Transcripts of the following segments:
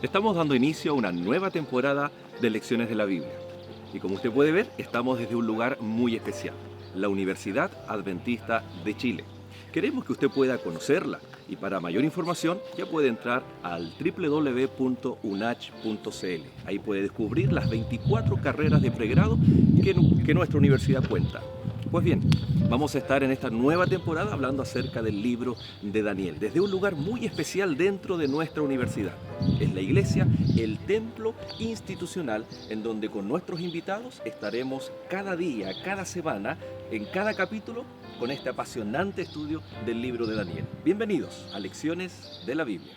Estamos dando inicio a una nueva temporada de Lecciones de la Biblia. Y como usted puede ver, estamos desde un lugar muy especial, la Universidad Adventista de Chile. Queremos que usted pueda conocerla y para mayor información ya puede entrar al www.unach.cl. Ahí puede descubrir las 24 carreras de pregrado que nuestra universidad cuenta. Pues bien, vamos a estar en esta nueva temporada hablando acerca del libro de Daniel, desde un lugar muy especial dentro de nuestra universidad. Es la iglesia, el templo institucional, en donde con nuestros invitados estaremos cada día, cada semana, en cada capítulo, con este apasionante estudio del libro de Daniel. Bienvenidos a Lecciones de la Biblia.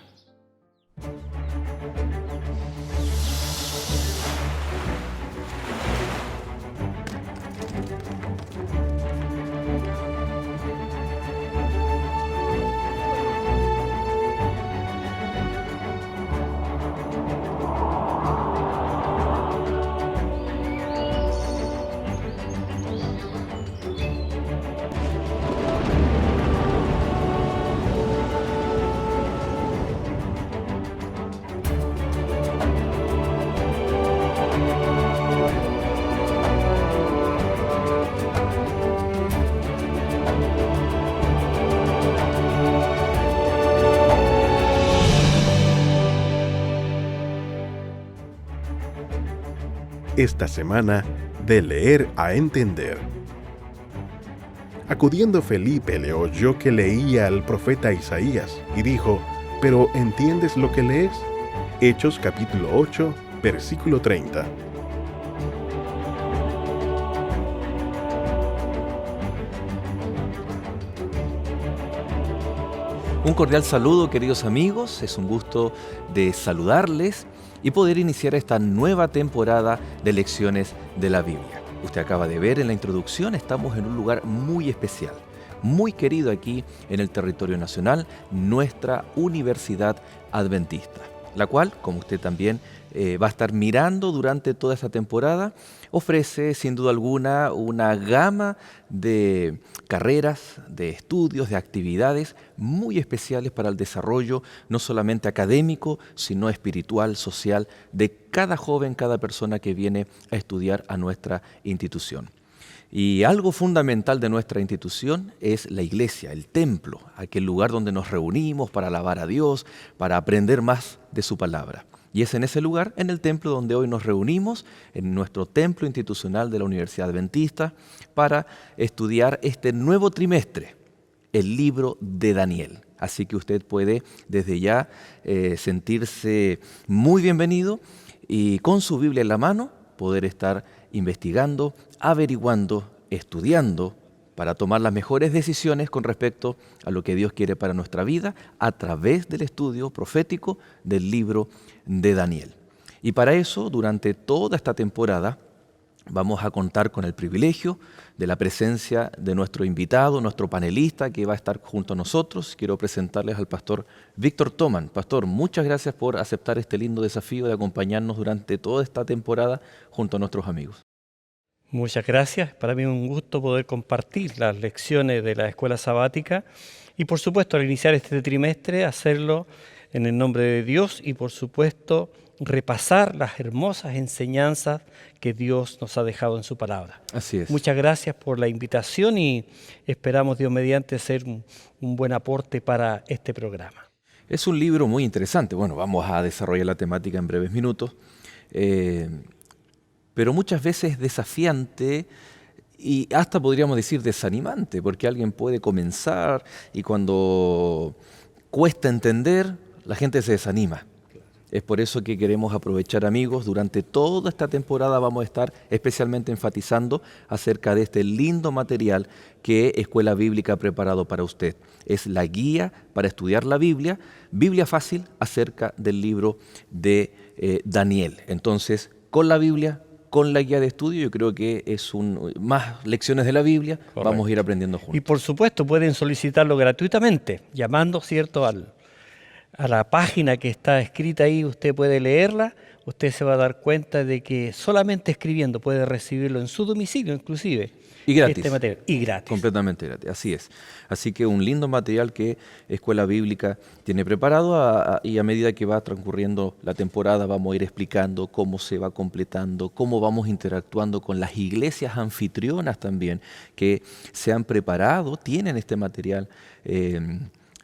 Esta semana, de leer a entender. Acudiendo Felipe le oyó que leía al profeta Isaías y dijo: ¿pero entiendes lo que lees? Hechos capítulo 8, versículo 30. Un cordial saludo, queridos amigos, es un gusto de saludarles y poder iniciar esta nueva temporada de Lecciones de la Biblia. Usted acaba de ver en la introducción, estamos en un lugar muy especial, muy querido aquí en el territorio nacional, nuestra Universidad Adventista, la cual, como usted también va a estar mirando durante toda esta temporada, ofrece sin duda alguna una gama de carreras, de estudios, de actividades muy especiales para el desarrollo no solamente académico, sino espiritual, social, de cada joven, cada persona que viene a estudiar a nuestra institución. Y algo fundamental de nuestra institución es la iglesia, el templo, aquel lugar donde nos reunimos para alabar a Dios, para aprender más de su palabra. Y es en ese lugar, en el templo, donde hoy nos reunimos, en nuestro templo institucional de la Universidad Adventista, para estudiar este nuevo trimestre, el libro de Daniel. Así que usted puede desde ya sentirse muy bienvenido y con su Biblia en la mano poder estar investigando, averiguando, estudiando para tomar las mejores decisiones con respecto a lo que Dios quiere para nuestra vida a través del estudio profético del libro de Daniel. Y para eso, durante toda esta temporada, vamos a contar con el privilegio de la presencia de nuestro invitado, nuestro panelista que va a estar junto a nosotros. Quiero presentarles al pastor Víctor Toman. Pastor, muchas gracias por aceptar este lindo desafío de acompañarnos durante toda esta temporada junto a nuestros amigos. Muchas gracias. Para mí es un gusto poder compartir las lecciones de la escuela sabática y por supuesto al iniciar este trimestre hacerlo en el nombre de Dios y por supuesto repasar las hermosas enseñanzas que Dios nos ha dejado en su palabra. Así es. Muchas gracias por la invitación y esperamos Dios mediante ser un buen aporte para este programa. Es un libro muy interesante. Bueno, vamos a desarrollar la temática en breves minutos. Pero muchas veces desafiante y hasta podríamos decir desanimante, porque alguien puede comenzar y cuando cuesta entender, la gente se desanima. Es por eso que queremos aprovechar, amigos, durante toda esta temporada vamos a estar especialmente enfatizando acerca de este lindo material que Escuela Bíblica ha preparado para usted. Es la guía para estudiar la Biblia, Biblia fácil acerca del libro de Daniel. Entonces, con la Biblia, con la guía de estudio, yo creo que es más lecciones de la Biblia. Correcto. Vamos a ir aprendiendo juntos. Y por supuesto pueden solicitarlo gratuitamente, llamando, ¿cierto?, a la página que está escrita ahí. Usted puede leerla, usted se va a dar cuenta de que solamente escribiendo puede recibirlo en su domicilio inclusive. Y gratis. este material. Y gratis. Completamente gratis, así es. Así que un lindo material que Escuela Bíblica tiene preparado y a medida que va transcurriendo la temporada vamos a ir explicando cómo se va completando, cómo vamos interactuando con las iglesias anfitrionas también que se han preparado, tienen este material.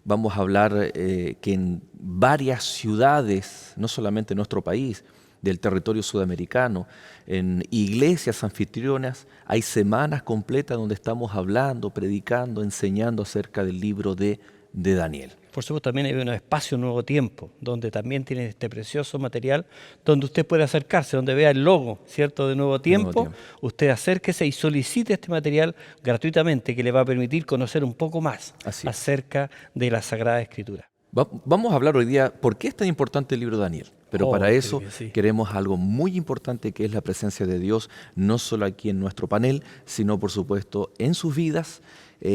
Vamos a hablar que en varias ciudades, no solamente en nuestro país, del territorio sudamericano, en iglesias anfitrionas, hay semanas completas donde estamos hablando, predicando, enseñando acerca del libro de Daniel. Por supuesto, también hay un espacio Nuevo Tiempo, donde también tiene este precioso material, donde usted puede acercarse, donde vea el logo, ¿cierto?, de Nuevo Tiempo. Usted acérquese y solicite este material gratuitamente, que le va a permitir conocer un poco más acerca de la Sagrada Escritura. Vamos a hablar hoy día por qué es tan importante el libro de Daniel. Pero para eso queremos algo muy importante, que es la presencia de Dios, no solo aquí en nuestro panel, sino por supuesto en sus vidas,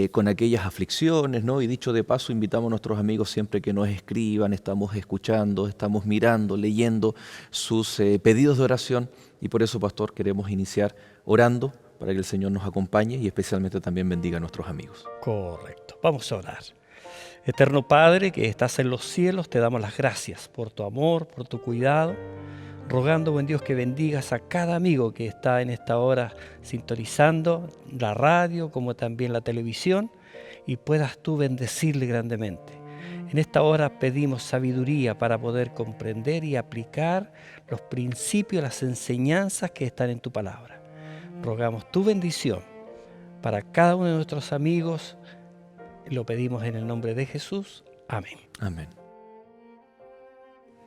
con aquellas aflicciones, ¿no? Y dicho de paso, invitamos a nuestros amigos siempre que nos escriban, estamos escuchando, estamos mirando, leyendo sus pedidos de oración. Y por eso, pastor, queremos iniciar orando para que el Señor nos acompañe y especialmente también bendiga a nuestros amigos. Correcto. Vamos a orar. Eterno Padre, que estás en los cielos, te damos las gracias por tu amor, por tu cuidado, rogando, buen Dios, que bendigas a cada amigo que está en esta hora sintonizando la radio como también la televisión, y puedas tú bendecirle grandemente. En esta hora pedimos sabiduría para poder comprender y aplicar los principios, las enseñanzas que están en tu palabra. Rogamos tu bendición para cada uno de nuestros amigos. Lo pedimos en el nombre de Jesús. Amén. Amén.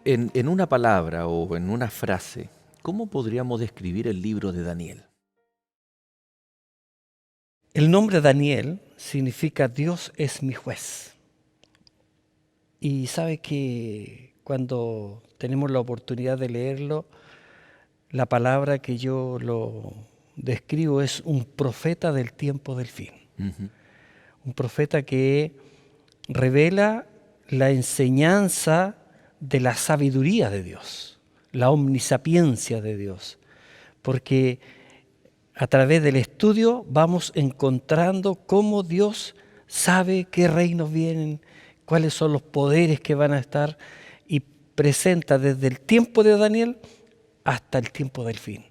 En una palabra o en una frase, ¿cómo podríamos describir el libro de Daniel? El nombre Daniel significa Dios es mi juez. Y sabe que cuando tenemos la oportunidad de leerlo, la palabra que yo lo describo es un profeta del tiempo del fin. Un profeta que revela la enseñanza de la sabiduría de Dios, la omnisapiencia de Dios, porque a través del estudio vamos encontrando cómo Dios sabe qué reinos vienen, cuáles son los poderes que van a estar, y presenta desde el tiempo de Daniel hasta el tiempo del fin.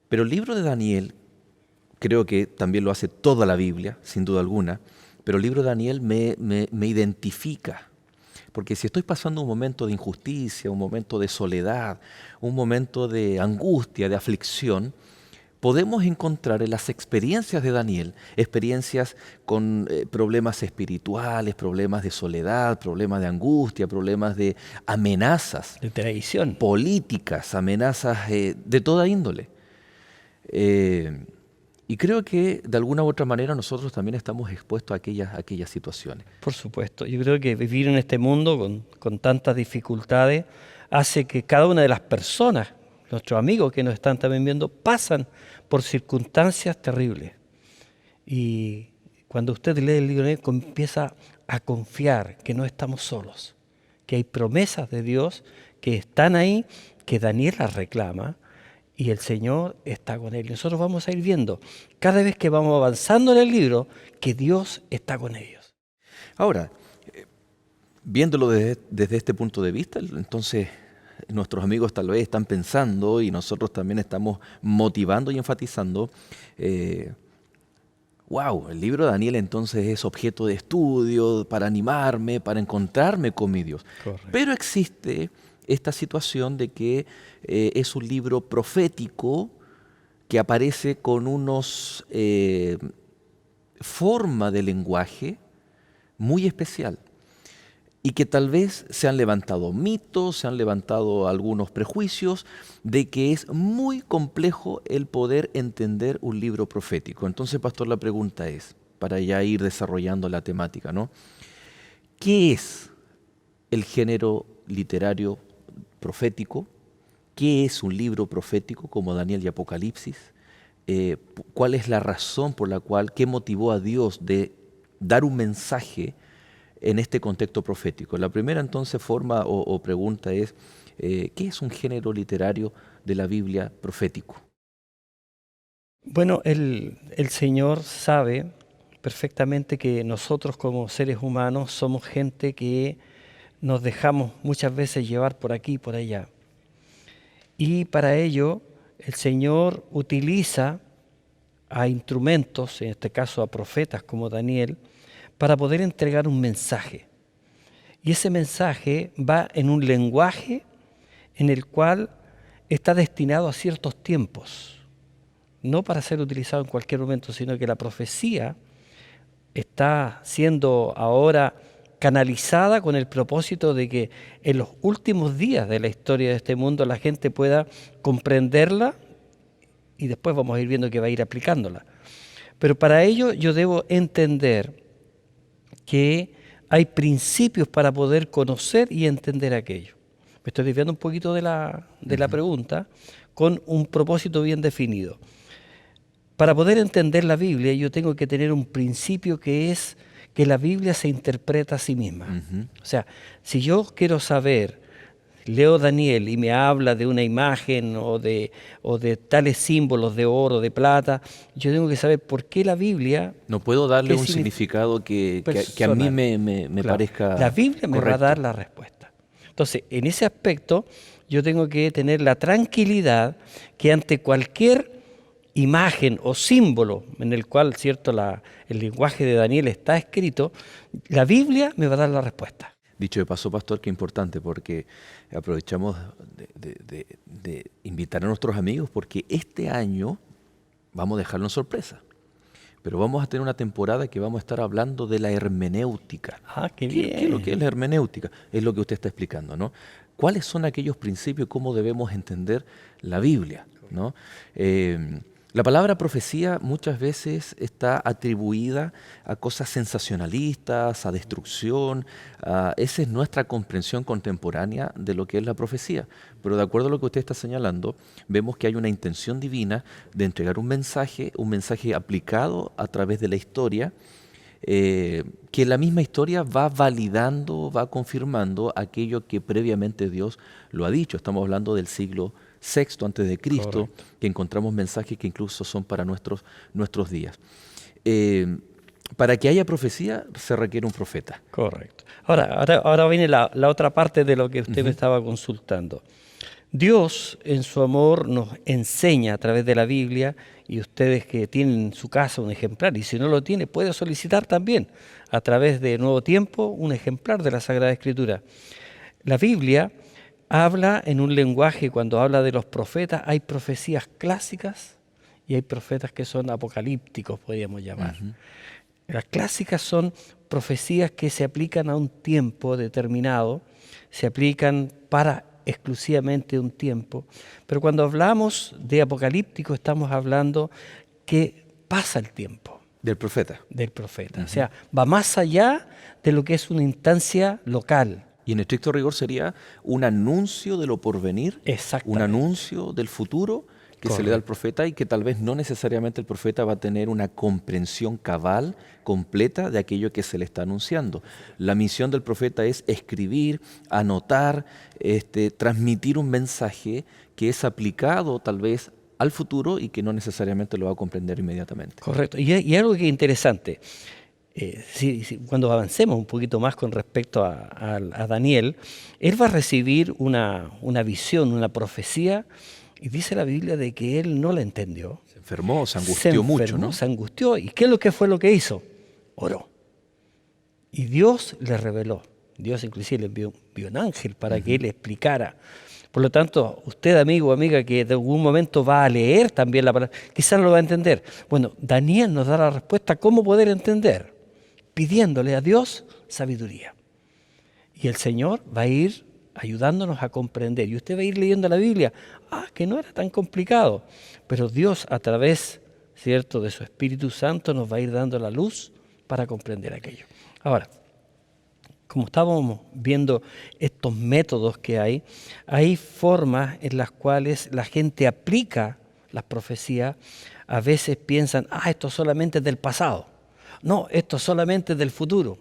Pero el libro de Daniel, creo que también lo hace toda la Biblia, sin duda alguna, pero el libro de Daniel me identifica. Porque si estoy pasando un momento de injusticia, un momento de soledad, un momento de angustia, de aflicción, podemos encontrar en las experiencias de Daniel, experiencias con problemas espirituales, problemas de soledad, problemas de angustia, problemas de amenazas, de traición, políticas, amenazas de toda índole. Y creo que de alguna u otra manera nosotros también estamos expuestos a aquellas situaciones. Por supuesto, yo creo que vivir en este mundo con tantas dificultades hace que cada una de las personas, nuestros amigos que nos están también viendo, pasan por circunstancias terribles. Y cuando usted lee el libro de Daniel, empieza a confiar que no estamos solos, que hay promesas de Dios que están ahí, que Daniel las reclama, y el Señor está con él. Y nosotros vamos a ir viendo, cada vez que vamos avanzando en el libro, que Dios está con ellos. Ahora, viéndolo desde este punto de vista, entonces nuestros amigos tal vez están pensando, y nosotros también estamos motivando y enfatizando, wow, el libro de Daniel entonces es objeto de estudio para animarme, para encontrarme con mi Dios. Correcto. Pero existe esta situación de que es un libro profético que aparece con unos forma de lenguaje muy especial, y que tal vez se han levantado mitos, se han levantado algunos prejuicios de que es muy complejo el poder entender un libro profético. Entonces, pastor, la pregunta es, para ya ir desarrollando la temática, ¿no? ¿Qué es el género literario profético? ¿Qué es un libro profético como Daniel y Apocalipsis? ¿Cuál es la razón por la cual, qué motivó a Dios de dar un mensaje en este contexto profético? La primera entonces forma o pregunta es, ¿qué es un género literario de la Biblia profético? Bueno, el Señor sabe perfectamente que nosotros como seres humanos somos gente que nos dejamos muchas veces llevar por aquí y por allá. Y para ello el Señor utiliza a instrumentos, en este caso a profetas como Daniel, para poder entregar un mensaje. Y ese mensaje va en un lenguaje en el cual está destinado a ciertos tiempos, no para ser utilizado en cualquier momento, sino que la profecía está siendo ahora canalizada con el propósito de que en los últimos días de la historia de este mundo la gente pueda comprenderla y después vamos a ir viendo que va a ir aplicándola. Pero para ello yo debo entender que hay principios para poder conocer y entender aquello. Me estoy desviando un poquito de la pregunta con un propósito bien definido. Para poder entender la Biblia yo tengo que tener un principio que es que la Biblia se interpreta a sí misma. O sea, si yo quiero saber, leo Daniel y me habla de una imagen o de tales símbolos de oro, de plata, yo tengo que saber por qué la Biblia... No puedo darle un significado que a mí me claro, parezca la Biblia me va a dar la respuesta. Entonces, en ese aspecto, yo tengo que tener la tranquilidad que ante cualquier imagen o símbolo en el cual, cierto, el lenguaje de Daniel está escrito, la Biblia me va a dar la respuesta. Dicho de paso, pastor, qué importante, porque aprovechamos de invitar a nuestros amigos, porque este año vamos a dejarlo en sorpresa, pero vamos a tener una temporada que vamos a estar hablando de la hermenéutica. Ah, qué bien. ¿Qué es lo que es la hermenéutica? Es lo que usted está explicando, ¿no? ¿Cuáles son aquellos principios, cómo debemos entender la Biblia, ¿no? La palabra profecía muchas veces está atribuida a cosas sensacionalistas, a destrucción. Esa es nuestra comprensión contemporánea de lo que es la profecía. Pero de acuerdo a lo que usted está señalando, vemos que hay una intención divina de entregar un mensaje aplicado a través de la historia, que la misma historia va validando, va confirmando aquello que previamente Dios lo ha dicho. Estamos hablando del siglo VI antes de Cristo, correcto, que encontramos mensajes que incluso son para nuestros días. Para que haya profecía se requiere un profeta. Correcto. Ahora viene la otra parte de lo que usted me estaba consultando. Dios en su amor nos enseña a través de la Biblia, y ustedes que tienen en su casa un ejemplar, y si no lo tiene puede solicitar también a través de Nuevo Tiempo un ejemplar de la Sagrada Escritura. La Biblia habla en un lenguaje, cuando habla de los profetas, hay profecías clásicas y hay profetas que son apocalípticos, podríamos llamar. Las clásicas son profecías que se aplican a un tiempo determinado, se aplican para exclusivamente un tiempo, pero cuando hablamos de apocalíptico estamos hablando que pasa el tiempo. Del profeta. Del profeta. O sea, va más allá de lo que es una instancia local. Y en estricto rigor sería un anuncio de lo porvenir, un anuncio del futuro que se le da al profeta, y que tal vez no necesariamente el profeta va a tener una comprensión cabal, completa de aquello que se le está anunciando. La misión del profeta es escribir, anotar, transmitir un mensaje que es aplicado tal vez al futuro y que no necesariamente lo va a comprender inmediatamente. Correcto. Y algo que es interesante, cuando avancemos un poquito más con respecto a Daniel, él va a recibir una visión, una profecía, y dice la Biblia de que él no la entendió. Se enfermó, se angustió mucho, ¿no? Se angustió. ¿Y qué fue lo que hizo? Oró. Y Dios le reveló. Dios inclusive le envió un ángel para que él le explicara. Por lo tanto, usted, amigo o amiga, que de algún momento va a leer también la palabra, quizás no lo va a entender. Bueno, Daniel nos da la respuesta cómo poder entender, pidiéndole a Dios sabiduría. Y el Señor va a ir ayudándonos a comprender. Y usted va a ir leyendo la Biblia. Que no era tan complicado. Pero Dios, a través, ¿cierto?, de su Espíritu Santo, nos va a ir dando la luz para comprender aquello. Ahora, como estábamos viendo estos métodos que hay formas en las cuales la gente aplica las profecías. A veces piensan, esto solamente es del pasado. No, esto solamente es del futuro.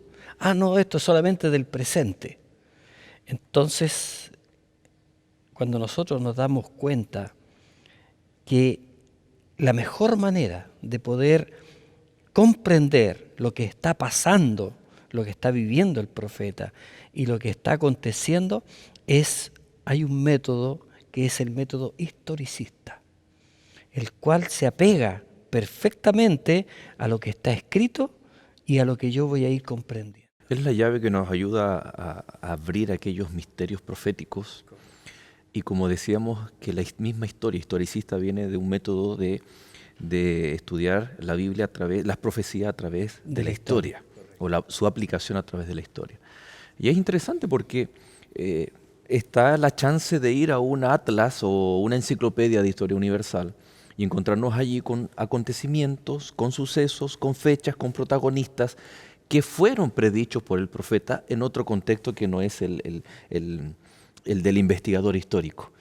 No, esto solamente es del presente. Entonces, cuando nosotros nos damos cuenta que la mejor manera de poder comprender lo que está pasando, lo que está viviendo el profeta y lo que está aconteciendo hay un método que es el método historicista, el cual se apega perfectamente a lo que está escrito y a lo que yo voy a ir comprendiendo. Es la llave que nos ayuda a abrir aquellos misterios proféticos. Y como decíamos, que la misma historia historicista viene de un método de estudiar la Biblia las profecías a través de la historia, o su aplicación a través de la historia. Y es interesante porque está la chance de ir a un atlas o una enciclopedia de historia universal y encontrarnos allí con acontecimientos, con sucesos, con fechas, con protagonistas que fueron predichos por el profeta en otro contexto que no es el del investigador histórico.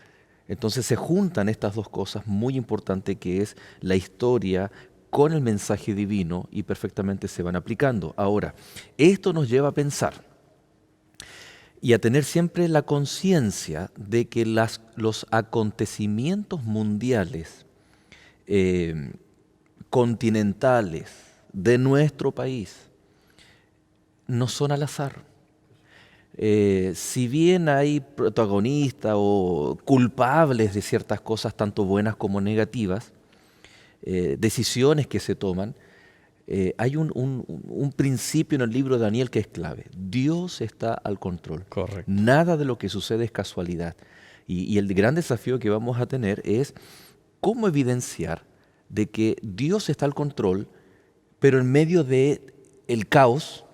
Entonces se juntan estas dos cosas muy importantes, que es la historia con el mensaje divino, y perfectamente se van aplicando. Ahora, esto nos lleva a pensar y a tener siempre la conciencia de que los acontecimientos mundiales, continentales, de nuestro país, no son al azar. Si bien hay protagonistas o culpables de ciertas cosas, tanto buenas como negativas, decisiones que se toman, hay un principio en el libro de Daniel que es clave. Dios está al control. Correcto. Nada de lo que sucede es casualidad. Y el gran desafío que vamos a tener es cómo evidenciar de que Dios está al control, pero en medio del caos,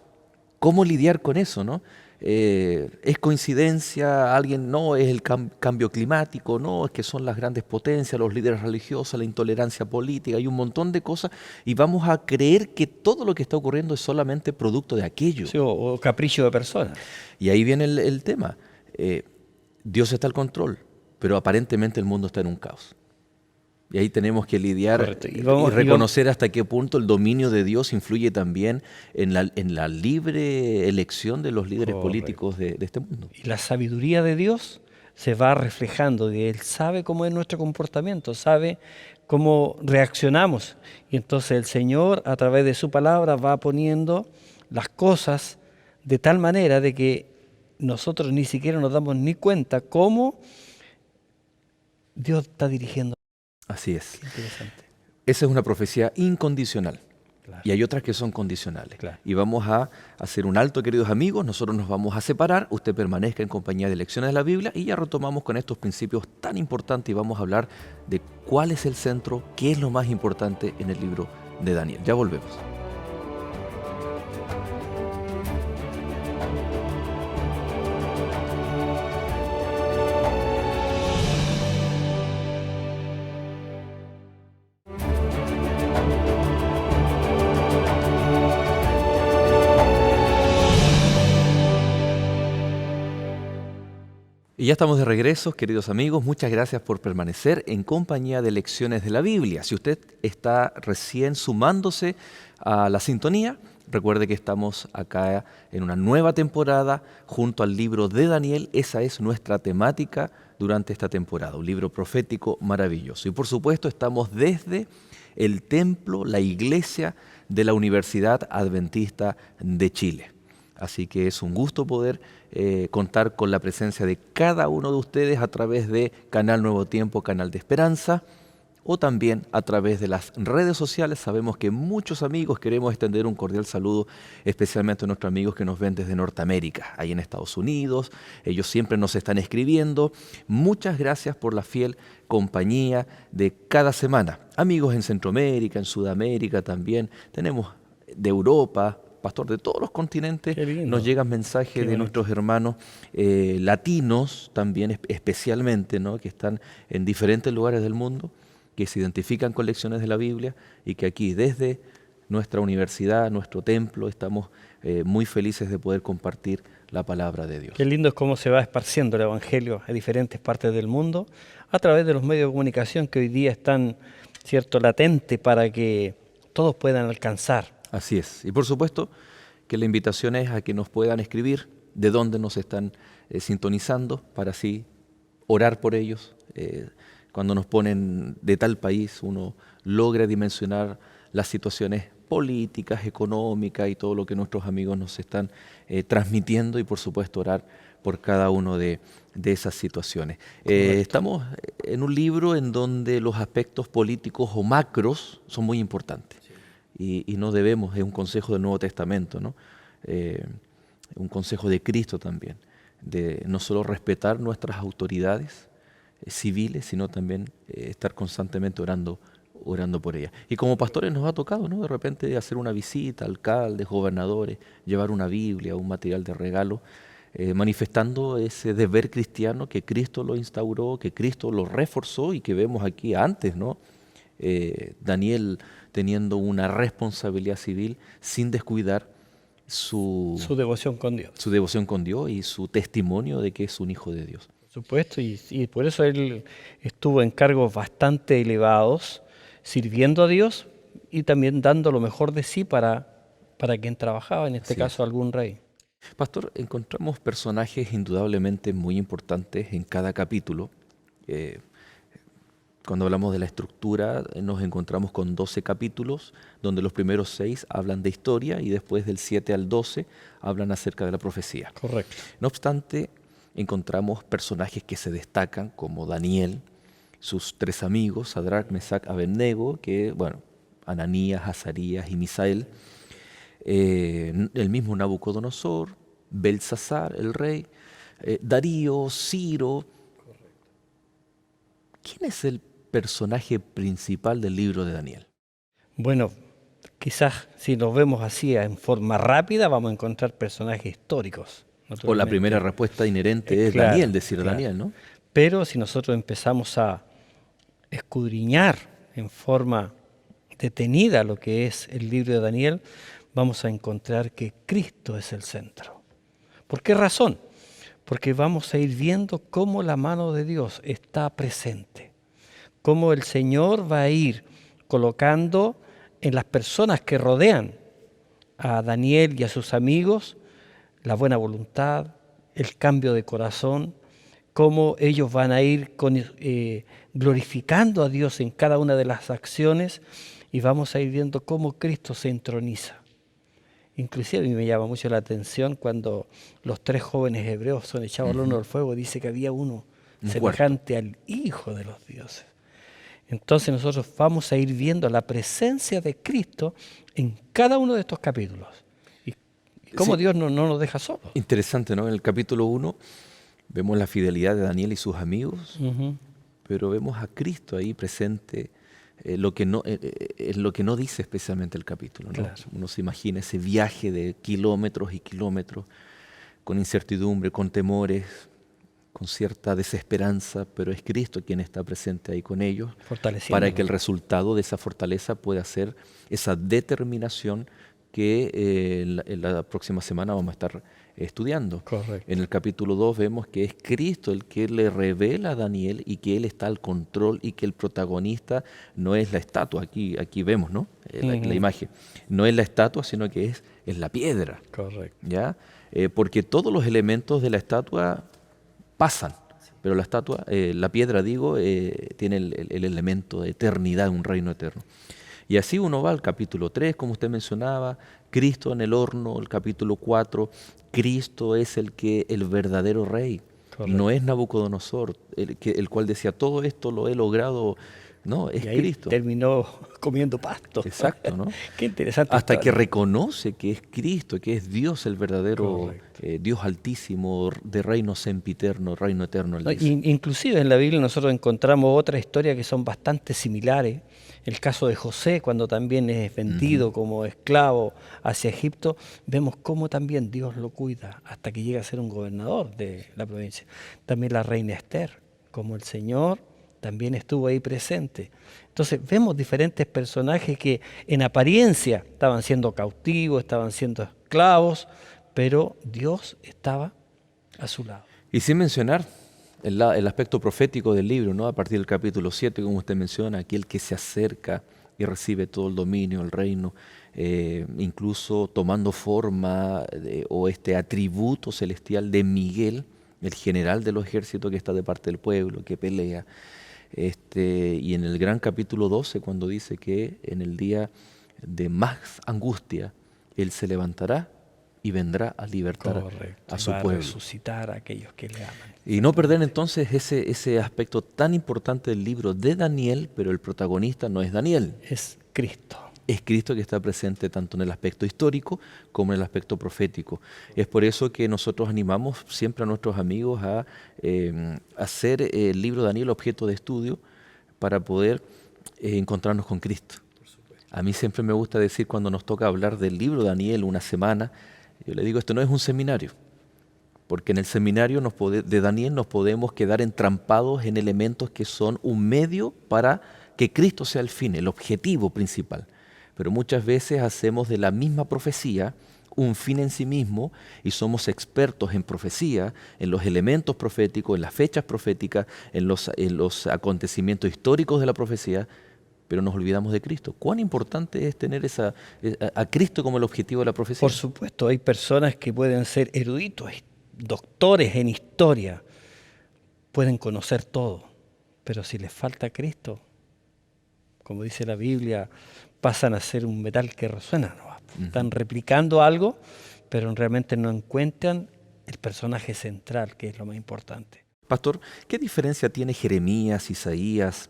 cómo lidiar con eso, ¿no? ¿Es coincidencia? Alguien, no, es el cambio climático, no, es que son las grandes potencias, los líderes religiosos, la intolerancia política, hay un montón de cosas, y vamos a creer que todo lo que está ocurriendo es solamente producto de aquello. Sí, o capricho de personas. Y ahí viene el tema. Dios está al control, pero aparentemente el mundo está en un caos. Y ahí tenemos que lidiar y reconocer hasta qué punto el dominio de Dios influye también en la libre elección de los líderes políticos de este mundo. Y la sabiduría de Dios se va reflejando, Él sabe cómo es nuestro comportamiento, sabe cómo reaccionamos. Y entonces el Señor, a través de su palabra, va poniendo las cosas de tal manera de que nosotros ni siquiera nos damos ni cuenta cómo Dios está dirigiendo. Así es. Qué interesante. Esa es una profecía incondicional. Claro. Y hay otras que son condicionales. Claro. Y vamos a hacer un alto, queridos amigos. Nosotros nos vamos a separar. Usted permanezca en compañía de Lecciones de la Biblia y ya retomamos con estos principios tan importantes y vamos a hablar de cuál es el centro, qué es lo más importante en el libro de Daniel. Ya volvemos. Y ya estamos de regreso, queridos amigos. Muchas gracias por permanecer en compañía de Lecciones de la Biblia. Si usted está recién sumándose a la sintonía, recuerde que estamos acá en una nueva temporada junto al libro de Daniel. Esa es nuestra temática durante esta temporada, un libro profético maravilloso. Y por supuesto estamos desde el templo, la iglesia de la Universidad Adventista de Chile. Así que es un gusto poder contar con la presencia de cada uno de ustedes a través de Canal Nuevo Tiempo, Canal de Esperanza, o también a través de las redes sociales. Sabemos que muchos amigos queremos extender un cordial saludo, especialmente a nuestros amigos que nos ven desde Norteamérica, ahí en Estados Unidos. Ellos siempre nos están escribiendo. Muchas gracias por la fiel compañía de cada semana. Amigos en Centroamérica, en Sudamérica también. Tenemos de Europa, pastor, de todos los continentes nos llegan mensajes de nuestros hermanos latinos también, especialmente, ¿no?, que están en diferentes lugares del mundo, que se identifican con Lecciones de la Biblia y que aquí desde nuestra universidad, nuestro templo, estamos muy felices de poder compartir la palabra de Dios. Qué lindo es cómo se va esparciendo el Evangelio a diferentes partes del mundo a través de los medios de comunicación que hoy día están, cierto, latentes para que todos puedan alcanzar. Así es. Y por supuesto que la invitación es a que nos puedan escribir de dónde nos están sintonizando para así orar por ellos, Cuando nos ponen de tal país, uno logra dimensionar las situaciones políticas, económicas y todo lo que nuestros amigos nos están transmitiendo y por supuesto orar por cada uno de esas situaciones. Estamos en un libro en donde los aspectos políticos o macros son muy importantes y no debemos, es un consejo del Nuevo Testamento, ¿no? Un consejo de Cristo también, de no solo respetar nuestras autoridades civiles, sino también estar constantemente orando por ellas. Y como pastores nos ha tocado, ¿no? De repente hacer una visita a alcaldes, gobernadores, llevar una Biblia, un material de regalo, manifestando ese deber cristiano que Cristo lo instauró, que Cristo lo reforzó y que vemos aquí antes, ¿no? Daniel teniendo una responsabilidad civil sin descuidar su devoción con Dios. Su devoción con Dios y su testimonio de que es un hijo de Dios. Por supuesto, y por eso él estuvo en cargos bastante elevados, sirviendo a Dios y también dando lo mejor de sí para quien trabajaba, en este caso algún rey. Pastor, encontramos personajes indudablemente muy importantes en cada capítulo. Cuando hablamos de la estructura, nos encontramos con 12 capítulos, donde los primeros 6 hablan de historia y después del 7 al 12 hablan acerca de la profecía. Correcto. No obstante, encontramos personajes que se destacan, como Daniel, sus 3 amigos, Sadrach, Mesach, Abednego, que, bueno, Ananías, Azarías y Misael, el mismo Nabucodonosor, Belsasar, el rey, Darío, Ciro. ¿Quién es el personaje principal del libro de Daniel? Bueno, quizás si nos vemos así en forma rápida vamos a encontrar personajes históricos. O la primera respuesta inherente es claro, Daniel, decir claro. Daniel, ¿no? Pero si nosotros empezamos a escudriñar en forma detenida lo que es el libro de Daniel, vamos a encontrar que Cristo es el centro. ¿Por qué razón? Porque vamos a ir viendo cómo la mano de Dios está presente, cómo el Señor va a ir colocando en las personas que rodean a Daniel y a sus amigos la buena voluntad, el cambio de corazón, cómo ellos van a ir glorificando a Dios en cada una de las acciones y vamos a ir viendo cómo Cristo se entroniza. Inclusive a mí me llama mucho la atención cuando los 3 jóvenes hebreos son echados al horno del fuego, dice que había uno semejante al Hijo de los dioses. Entonces nosotros vamos a ir viendo la presencia de Cristo en cada uno de estos capítulos. Y cómo Dios no nos deja solos. Interesante, ¿no? En el capítulo 1 vemos la fidelidad de Daniel y sus amigos, pero vemos a Cristo ahí presente, lo que no dice especialmente el capítulo, ¿no? Claro. Uno se imagina ese viaje de kilómetros y kilómetros, con incertidumbre, con temores, con cierta desesperanza, pero es Cristo quien está presente ahí con ellos, para que el resultado de esa fortaleza pueda ser esa determinación que en la próxima semana vamos a estar estudiando. Correcto. En el capítulo 2 vemos que es Cristo el que le revela a Daniel y que Él está al control y que el protagonista no es la estatua. Aquí vemos, ¿no? La imagen. No es la estatua, sino que es la piedra. Correcto. ¿Ya? Porque todos los elementos de la estatua pasan, pero la piedra, tiene el elemento de eternidad, un reino eterno. Y así uno va al capítulo 3, como usted mencionaba, Cristo en el horno, el capítulo 4, Cristo es el verdadero rey. Correcto. No es Nabucodonosor, el cual decía, todo esto lo he logrado. No, es y ahí Cristo. Terminó comiendo pasto. Exacto, ¿no? Qué interesante. Hasta que reconoce que es Cristo, que es Dios el verdadero Dios altísimo, de reino sempiterno, reino eterno. Inclusive en la Biblia nosotros encontramos otra historia que son bastante similares. El caso de José, cuando también es vendido como esclavo hacia Egipto, vemos cómo también Dios lo cuida hasta que llega a ser un gobernador de la provincia. También la reina Esther, como el Señor también estuvo ahí presente. Entonces vemos diferentes personajes que en apariencia estaban siendo cautivos, estaban siendo esclavos, pero Dios estaba a su lado. Y sin mencionar el aspecto profético del libro, ¿no? A partir del capítulo 7, como usted menciona, aquel que se acerca y recibe todo el dominio, el reino, incluso tomando forma o este atributo celestial de Miguel, el general de los ejércitos que está de parte del pueblo, que pelea. Y en el gran capítulo 12, cuando dice que en el día de más angustia, Él se levantará y vendrá a libertar Correcto. a su Va a pueblo. resucitar a aquellos que le aman. Y no perder entonces ese aspecto tan importante del libro de Daniel, pero el protagonista no es Daniel. Es Cristo. Es Cristo que está presente tanto en el aspecto histórico como en el aspecto profético. Es por eso que nosotros animamos siempre a nuestros amigos a hacer el libro de Daniel objeto de estudio para poder encontrarnos con Cristo. A mí siempre me gusta decir cuando nos toca hablar del libro de Daniel una semana, yo le digo, esto no es un seminario, porque en el seminario de Daniel nos podemos quedar entrampados en elementos que son un medio para que Cristo sea el fin, el objetivo principal. Pero muchas veces hacemos de la misma profecía un fin en sí mismo y somos expertos en profecía, en los elementos proféticos, en las fechas proféticas, en los acontecimientos históricos de la profecía, pero nos olvidamos de Cristo. ¿Cuán importante es tener a Cristo como el objetivo de la profecía? Por supuesto, hay personas que pueden ser eruditos, doctores en historia, pueden conocer todo, pero si les falta Cristo, como dice la Biblia, pasan a ser un metal que resuena, ¿no? Están replicando algo, pero realmente no encuentran el personaje central, que es lo más importante. Pastor, ¿qué diferencia tiene Jeremías, Isaías,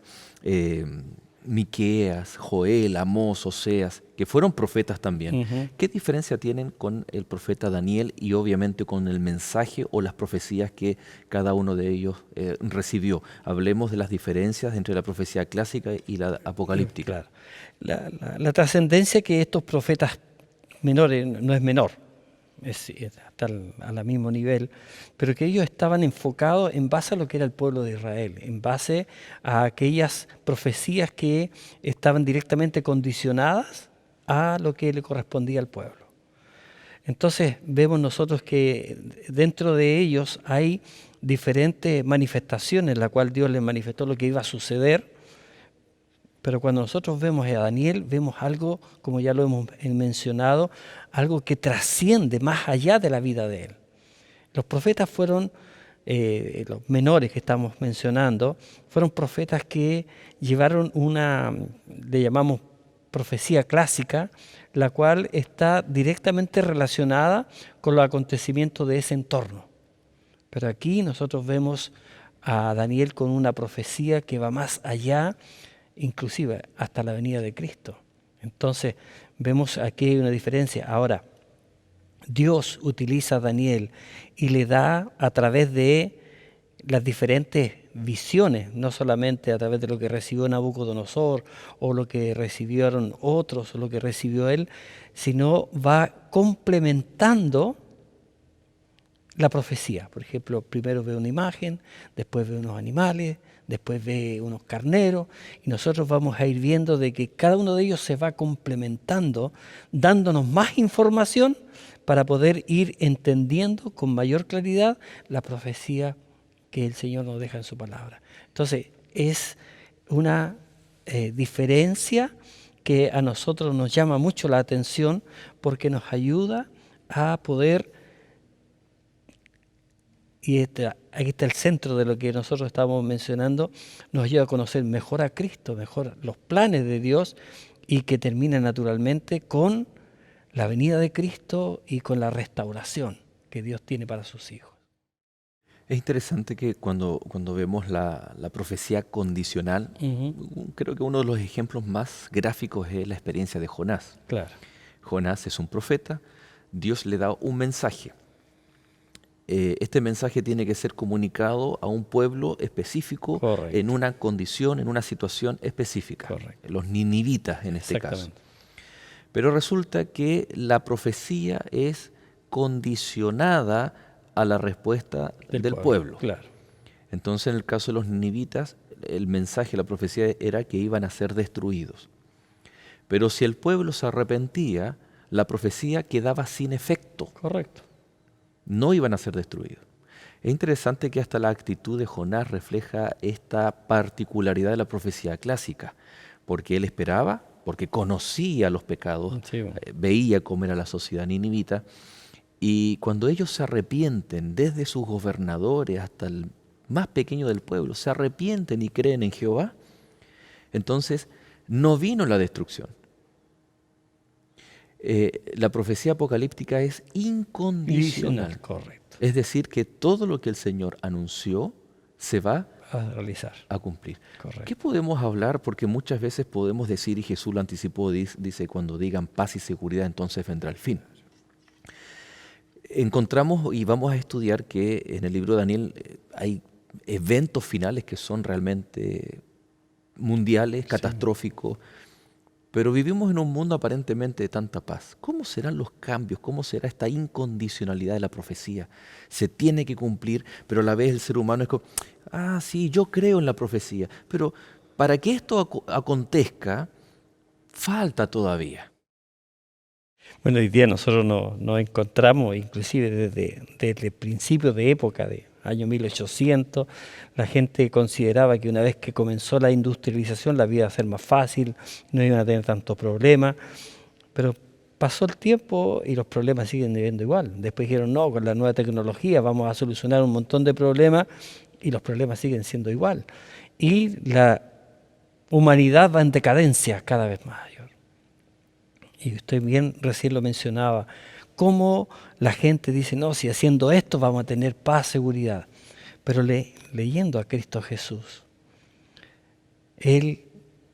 Miqueas, Joel, Amós, Oseas, que fueron profetas también? ¿Qué diferencia tienen con el profeta Daniel y obviamente con el mensaje o las profecías que cada uno de ellos recibió? Hablemos de las diferencias entre la profecía clásica y la apocalíptica. Claro. La trascendencia que estos profetas menores no es menor, está al mismo nivel, pero que ellos estaban enfocados en base a lo que era el pueblo de Israel, en base a aquellas profecías que estaban directamente condicionadas a lo que le correspondía al pueblo. Entonces vemos nosotros que dentro de ellos hay diferentes manifestaciones en las cuales Dios les manifestó lo que iba a suceder, pero cuando nosotros vemos a Daniel, vemos algo, como ya lo hemos mencionado, algo que trasciende más allá de la vida de él. Los profetas fueron, los menores que estamos mencionando, fueron profetas que llevaron le llamamos profecía clásica, la cual está directamente relacionada con los acontecimientos de ese entorno. Pero aquí nosotros vemos a Daniel con una profecía que va más allá, inclusive hasta la venida de Cristo. Entonces vemos aquí una diferencia. Ahora, Dios utiliza a Daniel y le da a través de las diferentes visiones, no solamente a través de lo que recibió Nabucodonosor o lo que recibieron otros o lo que recibió él, sino va complementando la profecía. Por ejemplo, primero ve una imagen, después ve unos animales, después ve unos carneros, y nosotros vamos a ir viendo de que cada uno de ellos se va complementando, dándonos más información para poder ir entendiendo con mayor claridad la profecía que el Señor nos deja en su palabra. Entonces, es una diferencia que a nosotros nos llama mucho la atención porque nos ayuda a poder, y aquí está el centro de lo que nosotros estamos mencionando, nos ayuda a conocer mejor a Cristo, mejor los planes de Dios, y que termina naturalmente con la venida de Cristo y con la restauración que Dios tiene para sus hijos. Es interesante que cuando vemos la profecía condicional, creo que uno de los ejemplos más gráficos es la experiencia de Jonás. Claro. Jonás es un profeta, Dios le da un mensaje. Este mensaje tiene que ser comunicado a un pueblo específico. Correcto. En una condición, en una situación específica. Correcto. Los ninivitas en este caso. Pero resulta que la profecía es condicionada a la respuesta del pueblo. Claro. Entonces, en el caso de los ninivitas, el mensaje, la profecía era que iban a ser destruidos. Pero si el pueblo se arrepentía, la profecía quedaba sin efecto. Correcto. No iban a ser destruidos. Es interesante que hasta la actitud de Jonás refleja esta particularidad de la profecía clásica, porque él esperaba, porque conocía los pecados, veía cómo era la sociedad ninivita, y cuando ellos se arrepienten, desde sus gobernadores hasta el más pequeño del pueblo, se arrepienten y creen en Jehová, entonces no vino la destrucción. La profecía apocalíptica es incondicional. Correcto. Es decir, que todo lo que el Señor anunció se va A realizar. a cumplir. Correcto. ¿Qué podemos hablar? Porque muchas veces podemos decir, y Jesús lo anticipó, dice, cuando digan paz y seguridad, entonces vendrá el fin. Encontramos y vamos a estudiar que en el libro de Daniel hay eventos finales que son realmente mundiales, catastróficos, pero vivimos en un mundo aparentemente de tanta paz. ¿Cómo serán los cambios? ¿Cómo será esta incondicionalidad de la profecía? Se tiene que cumplir, pero a la vez el ser humano es como, sí, yo creo en la profecía, pero para que esto acontezca, falta todavía. Bueno, hoy día nosotros nos encontramos, inclusive desde principios de época, de año 1800, la gente consideraba que una vez que comenzó la industrialización la vida iba a ser más fácil, no iban a tener tantos problemas, pero pasó el tiempo y los problemas siguen viviendo igual. Después dijeron, no, con la nueva tecnología vamos a solucionar un montón de problemas y los problemas siguen siendo igual. Y la humanidad va en decadencia cada vez mayor. Y usted bien recién lo mencionaba, cómo la gente dice, no, si haciendo esto vamos a tener paz, seguridad. Pero leyendo a Cristo Jesús, Él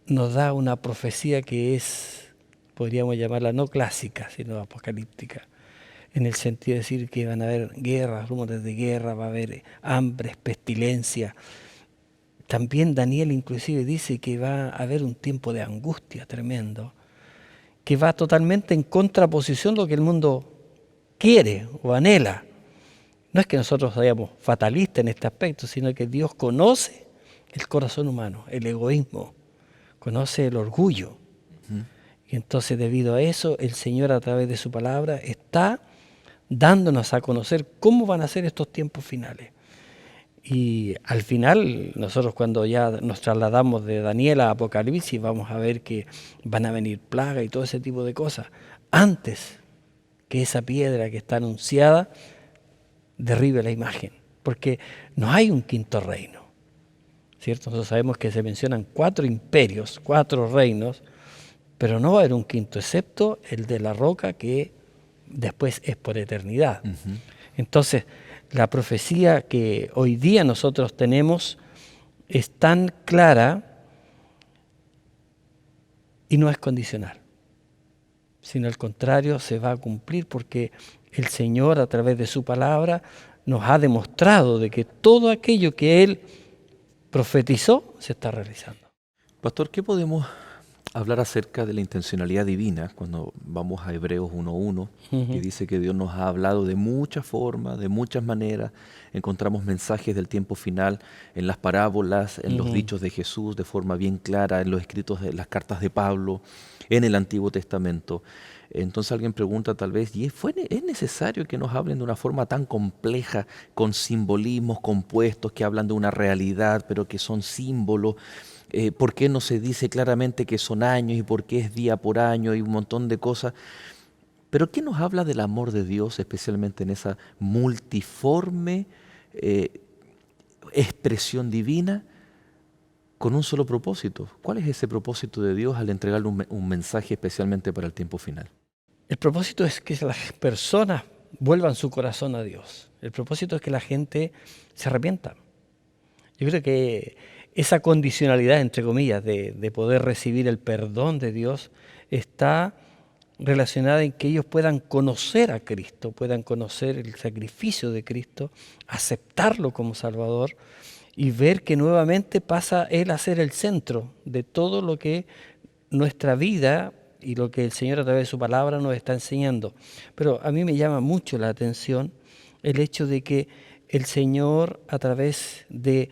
nos da una profecía que es, podríamos llamarla no clásica, sino apocalíptica, en el sentido de decir que van a haber guerras, rumores de guerra, va a haber hambres, pestilencia. También Daniel inclusive dice que va a haber un tiempo de angustia tremendo, que va totalmente en contraposición a lo que el mundo quiere o anhela. No es que nosotros seamos fatalistas en este aspecto, sino que Dios conoce el corazón humano, el egoísmo, conoce el orgullo. Y entonces debido a eso, el Señor a través de su palabra está dándonos a conocer cómo van a ser estos tiempos finales. Y al final, nosotros cuando ya nos trasladamos de Daniel a Apocalipsis, vamos a ver que van a venir plagas y todo ese tipo de cosas. Antes que esa piedra que está anunciada derribe la imagen, porque no hay un quinto reino, ¿cierto? Nosotros sabemos que se mencionan 4 imperios, 4 reinos, pero no va a haber un quinto, excepto el de la roca que después es por eternidad. Entonces, la profecía que hoy día nosotros tenemos es tan clara y no es condicional, sino al contrario se va a cumplir porque el Señor a través de su palabra nos ha demostrado de que todo aquello que Él profetizó se está realizando. Pastor, ¿qué podemos hablar acerca de la intencionalidad divina cuando vamos a Hebreos 1.1, que dice que Dios nos ha hablado de muchas formas, de muchas maneras? Encontramos mensajes del tiempo final en las parábolas, en los dichos de Jesús de forma bien clara, en los escritos de las cartas de Pablo, en el Antiguo Testamento. Entonces alguien pregunta tal vez, ¿es necesario que nos hablen de una forma tan compleja, con simbolismos compuestos que hablan de una realidad, pero que son símbolos? ¿Por qué no se dice claramente que son años y por qué es día por año y un montón de cosas? Pero ¿qué nos habla del amor de Dios, especialmente en esa multiforme expresión divina con un solo propósito? ¿Cuál es ese propósito de Dios al entregarle un mensaje especialmente para el tiempo final? El propósito es que las personas vuelvan su corazón a Dios. El propósito es que la gente se arrepienta. Yo creo que esa condicionalidad, entre comillas, de poder recibir el perdón de Dios está relacionada en que ellos puedan conocer a Cristo, puedan conocer el sacrificio de Cristo, aceptarlo como Salvador y ver que nuevamente pasa Él a ser el centro de todo lo que nuestra vida y lo que el Señor a través de su palabra nos está enseñando. Pero a mí me llama mucho la atención el hecho de que el Señor a través de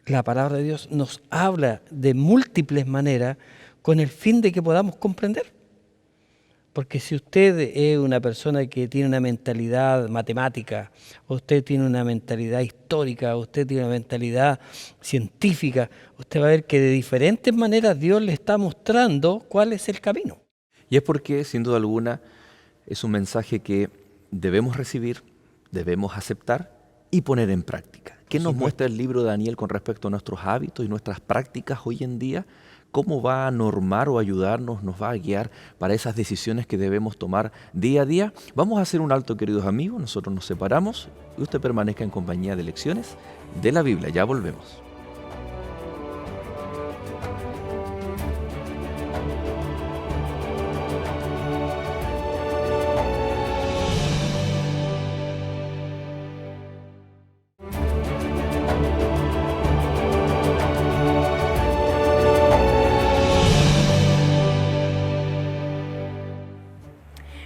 la palabra de Dios nos habla de múltiples maneras con el fin de que podamos comprender. Porque si usted es una persona que tiene una mentalidad matemática, o usted tiene una mentalidad histórica, o usted tiene una mentalidad científica, usted va a ver que de diferentes maneras Dios le está mostrando cuál es el camino. Y es porque, sin duda alguna, es un mensaje que debemos recibir, debemos aceptar y poner en práctica. ¿Qué nos supuesto. muestra el libro de Daniel con respecto a nuestros hábitos y nuestras prácticas hoy en día? ¿Cómo va a normar o ayudarnos, nos va a guiar para esas decisiones que debemos tomar día a día? Vamos a hacer un alto, queridos amigos. Nosotros nos separamos y usted permanezca en compañía de Lecciones de la Biblia. Ya volvemos.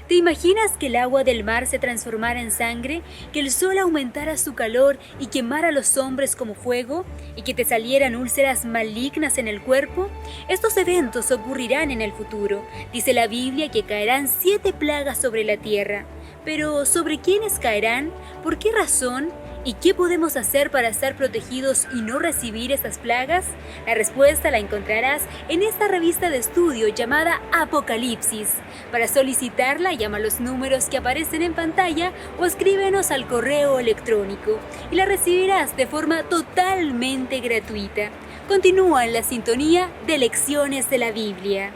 ¿Te imaginas que el agua del mar se transformara en sangre, que el sol aumentara su calor y quemara a los hombres como fuego, y que te salieran úlceras malignas en el cuerpo? Estos eventos ocurrirán en el futuro. Dice la Biblia que caerán 7 plagas sobre la tierra. Pero ¿sobre quiénes caerán? ¿Por qué razón? ¿Y qué podemos hacer para estar protegidos y no recibir estas plagas? La respuesta la encontrarás en esta revista de estudio llamada Apocalipsis. Para solicitarla, llama a los números que aparecen en pantalla o escríbenos al correo electrónico y la recibirás de forma totalmente gratuita. Continúa en la sintonía de Lecciones de la Biblia.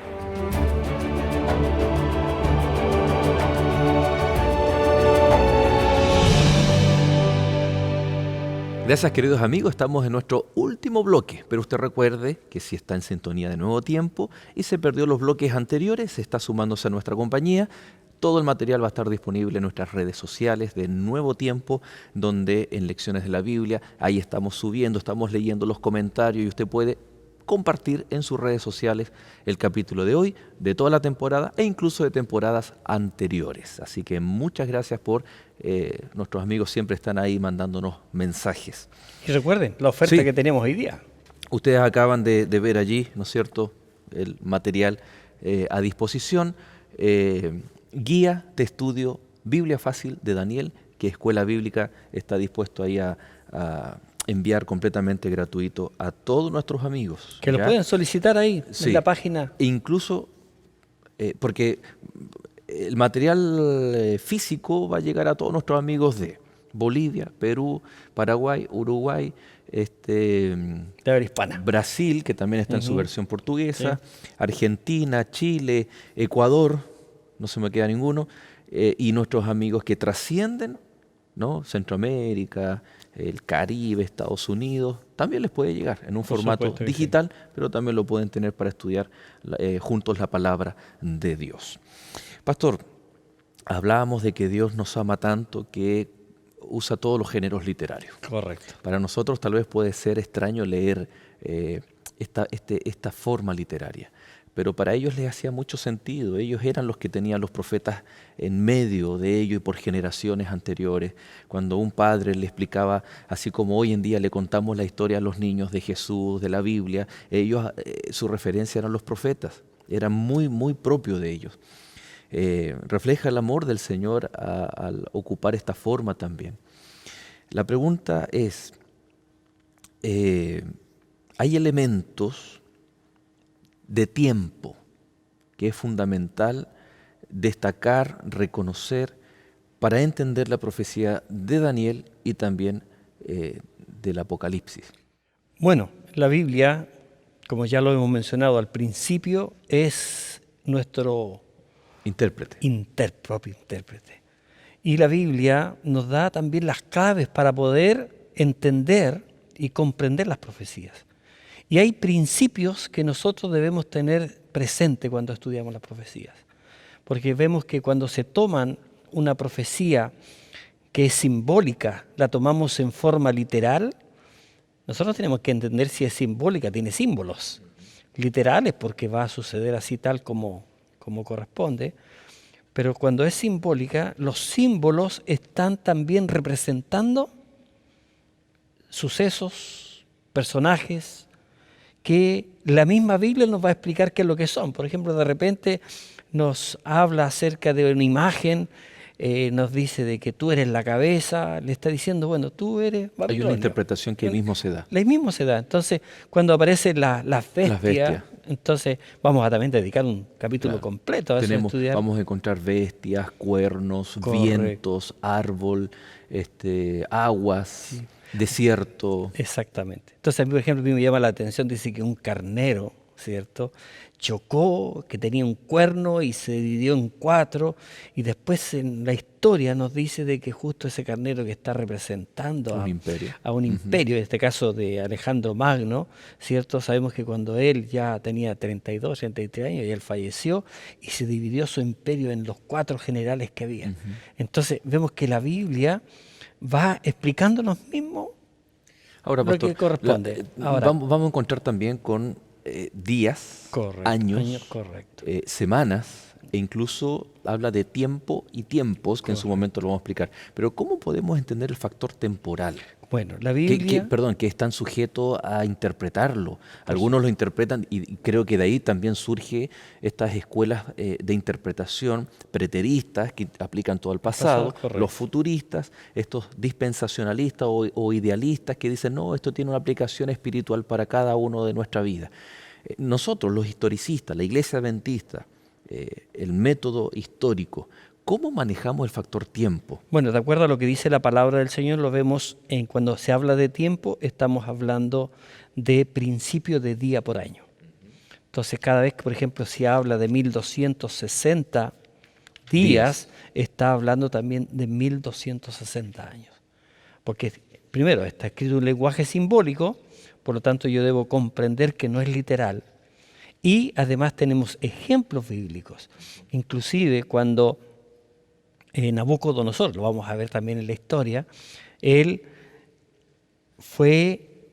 Gracias, queridos amigos. Estamos en nuestro último bloque, pero usted recuerde que si está en sintonía de Nuevo Tiempo y se perdió los bloques anteriores, está sumándose a nuestra compañía. Todo el material va a estar disponible en nuestras redes sociales de Nuevo Tiempo, donde en Lecciones de la Biblia, ahí estamos subiendo, estamos leyendo los comentarios y usted puede compartir en sus redes sociales el capítulo de hoy, de toda la temporada e incluso de temporadas anteriores. Así que muchas gracias por nuestros amigos siempre están ahí mandándonos mensajes. Y recuerden, la oferta Sí. que tenemos hoy día. Ustedes acaban de ver allí, ¿no es cierto?, el material a disposición. Guía de estudio Biblia Fácil de Daniel, que Escuela Bíblica está dispuesto ahí a enviar completamente gratuito a todos nuestros amigos. Que lo ¿ya? pueden solicitar ahí Sí. en la página. Incluso porque el material físico va a llegar a todos nuestros amigos de Bolivia, Perú, Paraguay, Uruguay, De habla hispana. Brasil, que también está en su Ujú. versión portuguesa, Argentina, Chile, Ecuador, no se me queda ninguno, y nuestros amigos que trascienden, ¿no? Centroamérica, el Caribe, Estados Unidos, también les puede llegar en un Por formato supuesto que sí. digital, pero también lo pueden tener para estudiar juntos la palabra de Dios. Pastor, hablábamos de que Dios nos ama tanto que usa todos los géneros literarios. Correcto. Para nosotros tal vez puede ser extraño leer esta forma literaria, pero para ellos les hacía mucho sentido. Ellos eran los que tenían los profetas en medio de ellos y por generaciones anteriores. Cuando un padre le explicaba, así como hoy en día le contamos la historia a los niños de Jesús, de la Biblia, ellos, su referencia eran los profetas, era muy, muy propio de ellos. Refleja el amor del Señor al ocupar esta forma también. La pregunta es, ¿hay elementos de tiempo que es fundamental destacar, reconocer para entender la profecía de Daniel y también del Apocalipsis? Bueno, la Biblia, como ya lo hemos mencionado al principio, es nuestro Intérprete. propio intérprete. Y la Biblia nos da también las claves para poder entender y comprender las profecías. Y hay principios que nosotros debemos tener presente cuando estudiamos las profecías. Porque vemos que cuando se toman una profecía que es simbólica, la tomamos en forma literal, nosotros tenemos que entender si es simbólica, tiene símbolos literales porque va a suceder así tal como corresponde, pero cuando es simbólica, los símbolos están también representando sucesos, personajes, que la misma Biblia nos va a explicar qué es lo que son. Por ejemplo, de repente nos habla acerca de una imagen, nos dice de que tú eres la cabeza, le está diciendo, bueno, tú eres Hay Babilonia. una interpretación que mismo se da. La misma se da. Entonces, cuando aparecen las bestias, bestias. entonces vamos a también dedicar un capítulo Claro. completo a eso, a estudiar. Vamos a encontrar bestias, cuernos, Correcto. vientos, árbol, aguas. Sí. Desierto. Exactamente. Entonces, a mí, por ejemplo, a mí me llama la atención, dice que un carnero, ¿cierto?, chocó, que tenía un cuerno y se dividió en 4, y después en la historia nos dice de que justo ese carnero que está representando Un imperio. a un imperio, en este caso de Alejandro Magno, ¿cierto? Sabemos que cuando él ya tenía 32, 33 años y él falleció y se dividió su imperio en los 4 generales que había. Entonces vemos que la Biblia va explicándonos mismo Ahora, lo pastor, que corresponde. Ahora, vamos a encontrar también con días, correcto, años, correcto. semanas, e incluso habla de tiempo y tiempos, que en su momento lo vamos a explicar. Pero ¿cómo podemos entender el factor temporal? Bueno, la Biblia... Que están sujetos a interpretarlo. Algunos lo interpretan y creo que de ahí también surge estas escuelas de interpretación preteristas que aplican todo al pasado, correcto. los futuristas, estos dispensacionalistas o idealistas que dicen, no, esto tiene una aplicación espiritual para cada uno de nuestra vida. Nosotros, los historicistas, la Iglesia Adventista, el método histórico, ¿cómo manejamos el factor tiempo? Bueno, de acuerdo a lo que dice la palabra del Señor, lo vemos en cuando se habla de tiempo, estamos hablando de principio de día por año. Entonces, cada vez que, por ejemplo, se habla de 1260 días, está hablando también de 1260 años. Porque, primero, está escrito en un lenguaje simbólico, por lo tanto yo debo comprender que no es literal. Y además tenemos ejemplos bíblicos. Inclusive cuando Nabucodonosor, lo vamos a ver también en la historia, él fue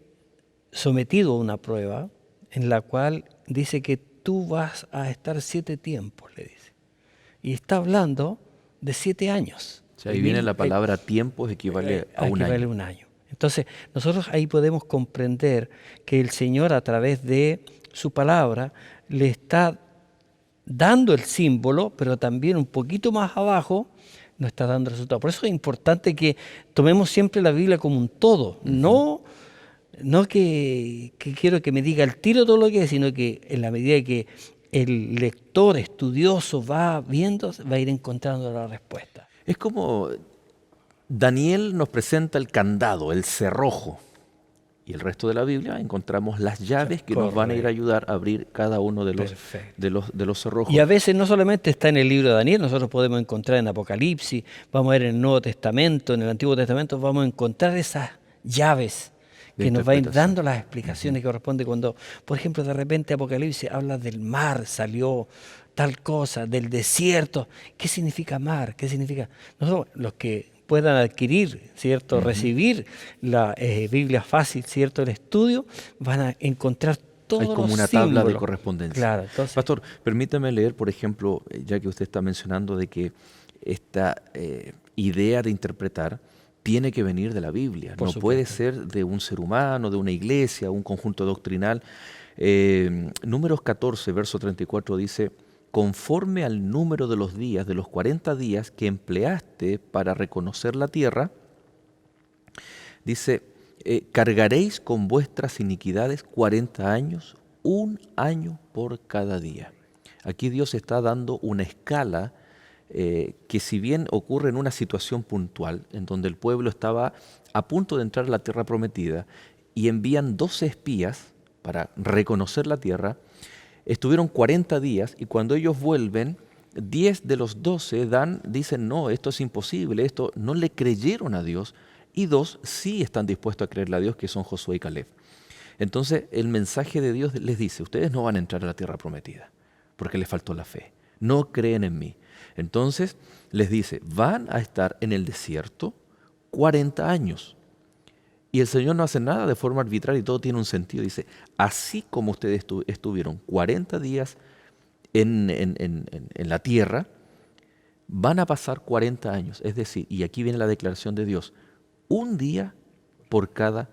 sometido a una prueba en la cual dice que tú vas a estar 7 tiempos, le dice. Y está hablando de 7 años. O sea, ahí viene la palabra tiempos, equivale a un año. Entonces, nosotros ahí podemos comprender que el Señor a través de su palabra le está dando el símbolo, pero también un poquito más abajo nos está dando el resultado. Por eso es importante que tomemos siempre la Biblia como un todo, no que quiero que me diga el tiro todo lo que es, sino que en la medida que el lector estudioso va viendo, va a ir encontrando la respuesta. Es como Daniel nos presenta el candado, el cerrojo, y el resto de la Biblia encontramos las llaves que nos van a ir a ayudar a abrir cada uno de los cerrojos. Y a veces no solamente está en el libro de Daniel, nosotros podemos encontrar en Apocalipsis, vamos a ver en el Nuevo Testamento, en el Antiguo Testamento, vamos a encontrar esas llaves que nos va a ir dando las explicaciones que corresponden cuando, por ejemplo, de repente Apocalipsis habla del mar, salió tal cosa, del desierto. ¿Qué significa mar? ¿Qué significa? Nosotros, los que puedan adquirir, ¿cierto? Recibir la Biblia fácil, ¿cierto? El estudio, van a encontrar todos los símbolos. Hay como una tabla de correspondencia. Claro, entonces, Pastor, permítame leer, por ejemplo, ya que usted está mencionando de que esta idea de interpretar tiene que venir de la Biblia. No puede ser de un ser humano, de una iglesia, un conjunto doctrinal. Números 14, verso 34 dice: conforme al número de los días, de los 40 días que empleaste para reconocer la tierra, dice, cargaréis con vuestras iniquidades 40 años, 1 año por cada día. Aquí Dios está dando una escala que si bien ocurre en una situación puntual, en donde el pueblo estaba a punto de entrar a la tierra prometida, y envían 12 espías para reconocer la tierra, estuvieron 40 días y cuando ellos vuelven, 10 de los 12 dicen, no, esto es imposible, esto no le creyeron a Dios, y 2 sí están dispuestos a creerle a Dios, que son Josué y Caleb. Entonces el mensaje de Dios les dice, ustedes no van a entrar a la tierra prometida, porque les faltó la fe, no creen en mí. Entonces les dice, van a estar en el desierto 40 años. Y el Señor no hace nada de forma arbitraria y todo tiene un sentido. Dice, así como ustedes estuvieron 40 días en la tierra, van a pasar 40 años. Es decir, y aquí viene la declaración de Dios, un día por cada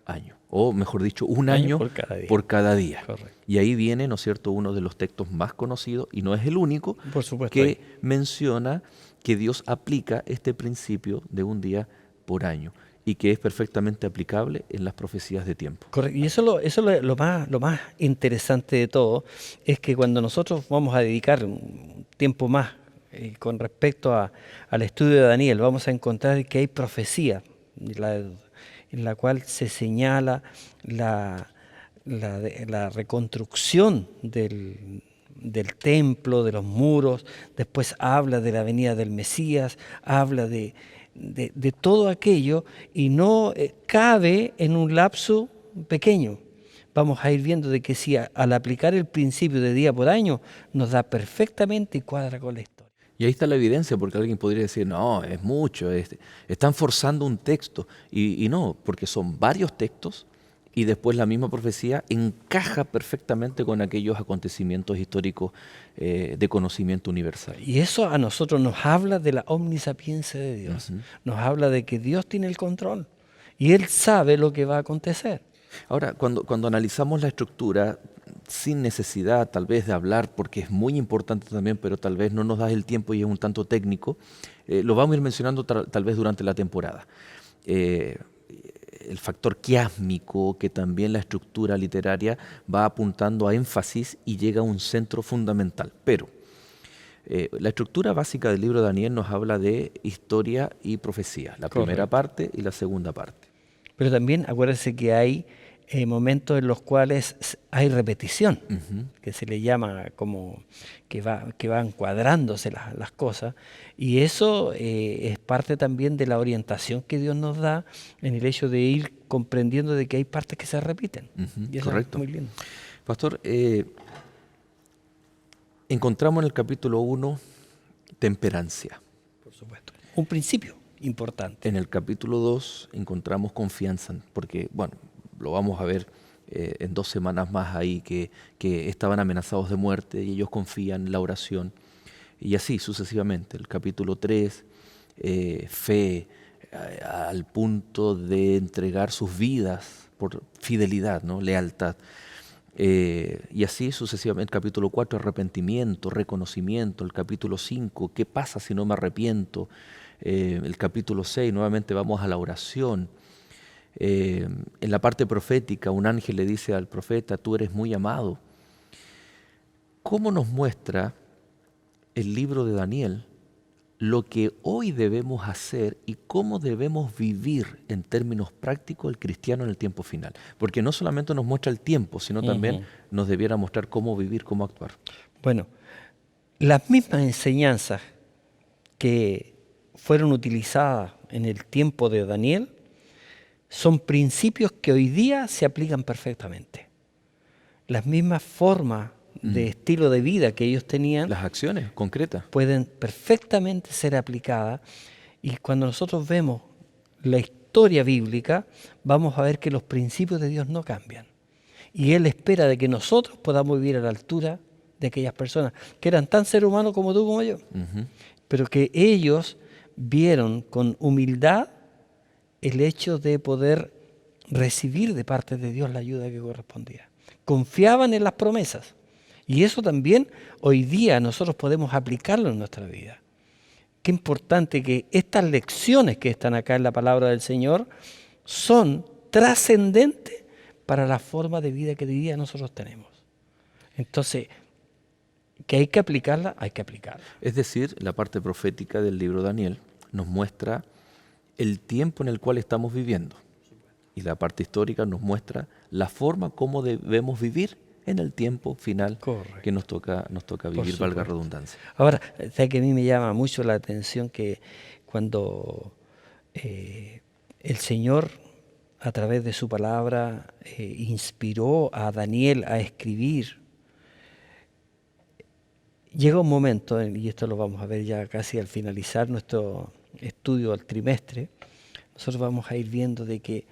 año. O mejor dicho, un año por cada día. Correcto. Y ahí viene, ¿no es cierto?, uno de los textos más conocidos, y no es el único, por supuesto, que menciona que Dios aplica este principio de un día por año, y que es perfectamente aplicable en las profecías de tiempo. Correcto. Y eso es lo más interesante de todo, es que cuando nosotros vamos a dedicar un tiempo más con respecto al estudio de Daniel, vamos a encontrar que hay profecía. en la cual se señala la reconstrucción del templo, de los muros. Después habla de la venida del Mesías, habla de todo aquello, y no cabe en un lapso pequeño. Vamos a ir viendo de que si al aplicar el principio de día por año nos da perfectamente y cuadra con la historia. Y ahí está la evidencia, porque alguien podría decir, no, es mucho, están forzando un texto. Y no, porque son varios textos y después la misma profecía encaja perfectamente con aquellos acontecimientos históricos de conocimiento universal. Y eso a nosotros nos habla de la omnisapiencia de Dios. Ujú. Nos habla de que Dios tiene el control y Él sabe lo que va a acontecer. Ahora, cuando analizamos la estructura, sin necesidad tal vez de hablar, porque es muy importante también, pero tal vez no nos da el tiempo y es un tanto técnico, lo vamos a ir mencionando tal vez durante la temporada. El factor quiásmico, que también la estructura literaria va apuntando a énfasis y llega a un centro fundamental. Pero la estructura básica del libro de Daniel nos habla de historia y profecía, la primera parte y la segunda parte. Pero también acuérdense que hay momentos en los cuales hay repetición, Ujú. que se le llama como que van cuadrándose las cosas, y eso es parte también de la orientación que Dios nos da en el hecho de ir comprendiendo de que hay partes que se repiten. Ujú, Y eso correcto. es muy lindo. Pastor, encontramos en el capítulo 1 temperancia. Por supuesto. Un principio importante. En el capítulo 2 encontramos confianza, porque, bueno, lo vamos a ver en 2 semanas más ahí, que estaban amenazados de muerte y ellos confían en la oración. Y así sucesivamente. El capítulo 3, fe al punto de entregar sus vidas por fidelidad, ¿no? Lealtad. Y así sucesivamente. El capítulo 4, arrepentimiento, reconocimiento. El capítulo 5, ¿qué pasa si no me arrepiento? El capítulo 6, nuevamente vamos a la oración. En la parte profética, un ángel le dice al profeta, tú eres muy amado. ¿Cómo nos muestra el libro de Daniel lo que hoy debemos hacer y cómo debemos vivir en términos prácticos el cristiano en el tiempo final? Porque no solamente nos muestra el tiempo, sino también nos debiera mostrar cómo vivir, cómo actuar. Bueno, las mismas enseñanzas que fueron utilizadas en el tiempo de Daniel son principios que hoy día se aplican perfectamente. Las mismas formas de estilo de vida que ellos tenían Las acciones concretas. pueden perfectamente ser aplicadas, y cuando nosotros vemos la historia bíblica vamos a ver que los principios de Dios no cambian, y Él espera de que nosotros podamos vivir a la altura de aquellas personas que eran tan seres humanos como tú como yo, pero que ellos vieron con humildad el hecho de poder recibir de parte de Dios la ayuda que correspondía. Confiaban en las promesas. Y eso también hoy día nosotros podemos aplicarlo en nuestra vida. Qué importante que estas lecciones que están acá en la palabra del Señor son trascendentes para la forma de vida que hoy día nosotros tenemos. Entonces, que hay que aplicarla, hay que aplicarla. Es decir, la parte profética del libro de Daniel nos muestra el tiempo en el cual estamos viviendo. Y la parte histórica nos muestra la forma como debemos vivir en el tiempo final que nos toca vivir, valga redundancia. Ahora, sé que a mí me llama mucho la atención que cuando el Señor, a través de su palabra, inspiró a Daniel a escribir, llega un momento, y esto lo vamos a ver ya casi al finalizar nuestro estudio al trimestre, nosotros vamos a ir viendo de que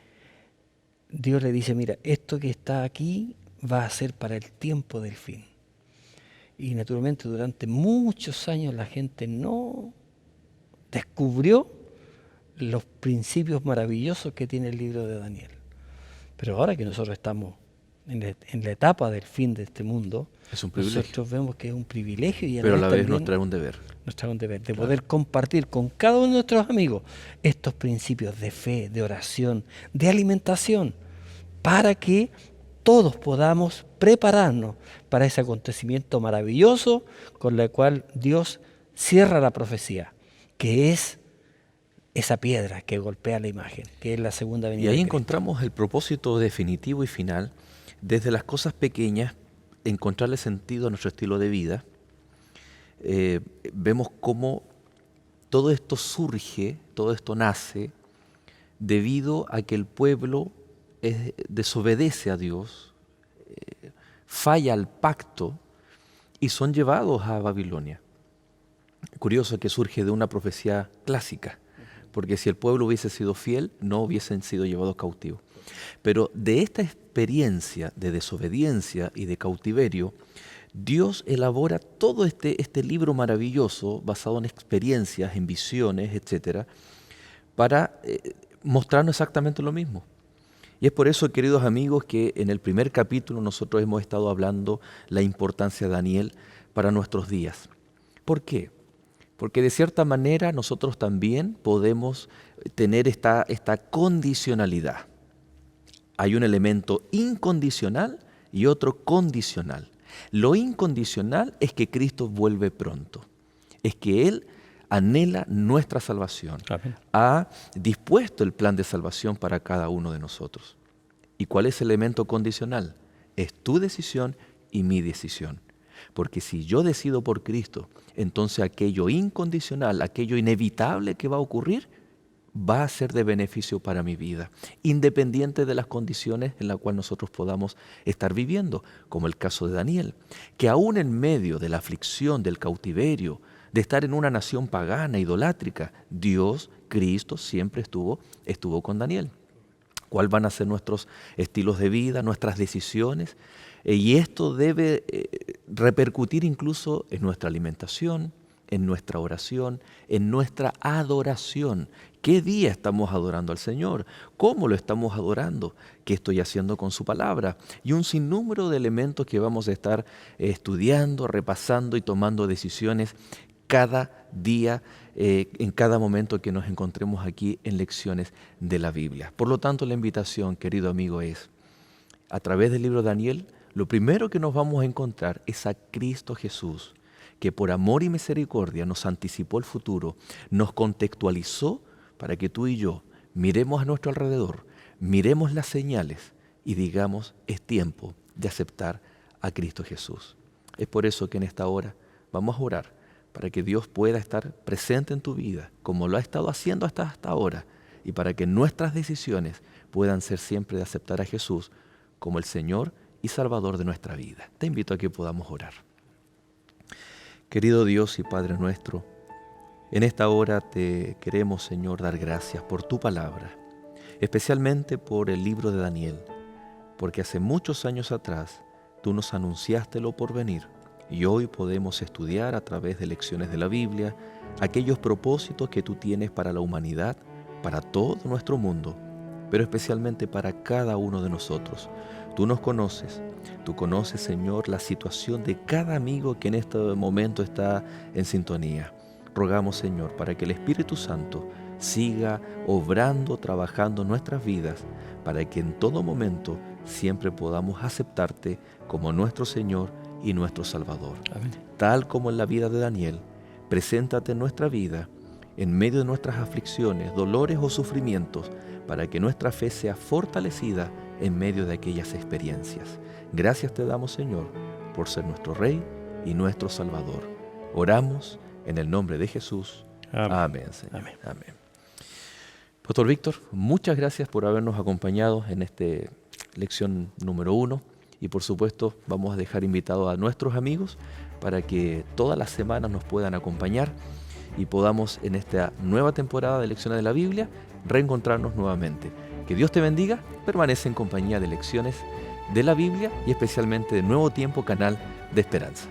Dios le dice, mira, esto que está aquí va a ser para el tiempo del fin. Y naturalmente durante muchos años la gente no descubrió los principios maravillosos que tiene el libro de Daniel. Pero ahora que nosotros estamos en la etapa del fin de este mundo, es un privilegio. Nosotros vemos que es un privilegio y pero a la vez nos trae un deber. Nos trae un deber de poder compartir con cada uno de nuestros amigos estos principios de fe, de oración, de alimentación, para que todos podamos prepararnos para ese acontecimiento maravilloso con el cual Dios cierra la profecía, que es esa piedra que golpea la imagen, que es la segunda Y venida ahí de Cristo. encontramos el propósito definitivo y final, desde las cosas pequeñas, encontrarle sentido a nuestro estilo de vida. Vemos cómo todo esto surge, todo esto nace, debido a que el pueblo desobedece a Dios, falla al pacto y son llevados a Babilonia. Curioso que surge de una profecía clásica, porque si el pueblo hubiese sido fiel, no hubiesen sido llevados cautivos. Pero de esta experiencia de desobediencia y de cautiverio, Dios elabora todo este libro maravilloso, basado en experiencias, en visiones, etcétera, para mostrarnos exactamente lo mismo. Y es por eso, queridos amigos, que en el primer capítulo nosotros hemos estado hablando la importancia de Daniel para nuestros días. ¿Por qué? Porque de cierta manera nosotros también podemos tener esta condicionalidad. Hay un elemento incondicional y otro condicional. Lo incondicional es que Cristo vuelve pronto, es que Él anhela nuestra salvación, Amén. ha dispuesto el plan de salvación para cada uno de nosotros. ¿Y cuál es el elemento condicional? Es tu decisión y mi decisión. Porque si yo decido por Cristo, entonces aquello incondicional, aquello inevitable que va a ocurrir, va a ser de beneficio para mi vida, independiente de las condiciones en las cuales nosotros podamos estar viviendo, como el caso de Daniel, que aún en medio de la aflicción, del cautiverio, de estar en una nación pagana, idolátrica, Dios, Cristo, siempre estuvo con Daniel. ¿Cuáles van a ser nuestros estilos de vida, nuestras decisiones? Y esto debe repercutir incluso en nuestra alimentación, en nuestra oración, en nuestra adoración. ¿Qué día estamos adorando al Señor? ¿Cómo lo estamos adorando? ¿Qué estoy haciendo con su palabra? Y un sinnúmero de elementos que vamos a estar estudiando, repasando y tomando decisiones cada día, en cada momento que nos encontremos aquí en lecciones de la Biblia. Por lo tanto, la invitación, querido amigo, es, a través del libro de Daniel, lo primero que nos vamos a encontrar es a Cristo Jesús, que por amor y misericordia nos anticipó el futuro, nos contextualizó para que tú y yo miremos a nuestro alrededor, miremos las señales y digamos, es tiempo de aceptar a Cristo Jesús. Es por eso que en esta hora vamos a orar para que Dios pueda estar presente en tu vida, como lo ha estado haciendo hasta ahora, y para que nuestras decisiones puedan ser siempre de aceptar a Jesús como el Señor y Salvador de nuestra vida. Te invito a que podamos orar. Querido Dios y Padre nuestro, en esta hora te queremos, Señor, dar gracias por tu palabra, especialmente por el libro de Daniel, porque hace muchos años atrás tú nos anunciaste lo porvenir y hoy podemos estudiar a través de lecciones de la Biblia aquellos propósitos que tú tienes para la humanidad, para todo nuestro mundo, pero especialmente para cada uno de nosotros. Tú nos conoces. Tú conoces, Señor, la situación de cada amigo que en este momento está en sintonía. Rogamos, Señor, para que el Espíritu Santo siga obrando, trabajando en nuestras vidas, para que en todo momento siempre podamos aceptarte como nuestro Señor y nuestro Salvador. Amén. Tal como en la vida de Daniel, preséntate en nuestra vida, en medio de nuestras aflicciones, dolores o sufrimientos, para que nuestra fe sea fortalecida en medio de aquellas experiencias. Gracias te damos, Señor, por ser nuestro Rey y nuestro Salvador. Oramos en el nombre de Jesús. Amén. Amén, Señor. Amén. Amén. Pastor Víctor, muchas gracias por habernos acompañado en esta lección número 1. Y por supuesto vamos a dejar invitados a nuestros amigos para que todas las semanas nos puedan acompañar y podamos en esta nueva temporada de Lecciones de la Biblia reencontrarnos nuevamente. Que Dios te bendiga, permanece en compañía de Lecciones de la Biblia y especialmente de Nuevo Tiempo, canal de esperanza.